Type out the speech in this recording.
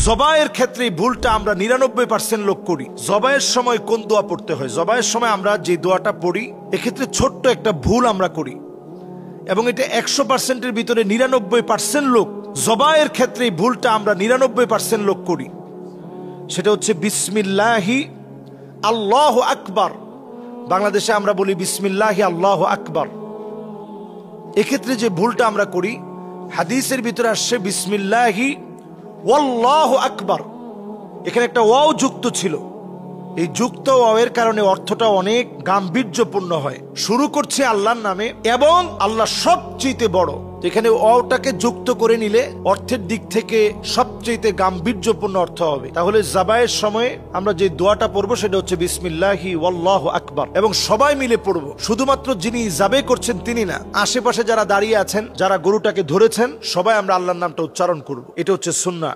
জবাইয়ের ক্ষেত্রে ভুলটা আমরা 99% লোক করি। জবাইয়ের সময় কোন দোয়া পড়তে হয়, জবাইয়ের সময় আমরা যে দোয়াটা পড়ি এক্ষেত্রে ছোট্ট একটা ভুল আমরা করি, এবং এটা 100%-এর ভিতরে 99% লোক জবাইয়ের ক্ষেত্রে ভুলটা আমরা 99% লোক করি। সেটা হচ্ছে বিসমিল্লাহি আল্লাহু আকবার। বাংলাদেশে আমরা বলি বিসমিল্লাহি আল্লাহু আকবার। এক্ষেত্রে যে ভুলটা আমরা করি, হাদিসের ভিতরে আসছে বিসমিল্লাহি ওয়াল্লাহু আকবার, এখানে একটা ওয়াও যুক্ত ছিল। এই যুক্ত ওয়াওয়ের কারণে অর্থটা অনেক গাম্ভীর্যপূর্ণ হয়। শুরু করছে আল্লাহর নামে এবং আল্লাহ সবচেয়ে বড়। এখানে ওয়াওটাকে যুক্ত করে নিলে অর্থের দিক থেকে সবচেয়ে গাম্ভীর্যপূর্ণ অর্থ হবে। তাহলে জাবায়ের সময় আমরা যে দোয়াটা পড়বো সেটা হচ্ছে বিসমিল্লাহি ওয়াল্লাহু আকবার, এবং সবাই মিলে পড়বো। শুধুমাত্র যিনি জাবে করছেন তিনি না, আশেপাশে যারা দাঁড়িয়ে আছেন, যারা গরুটাকে ধরেছেন, সবাই আমরা আল্লাহর নামটা উচ্চারণ করব। এটা হচ্ছে সুন্নাহ।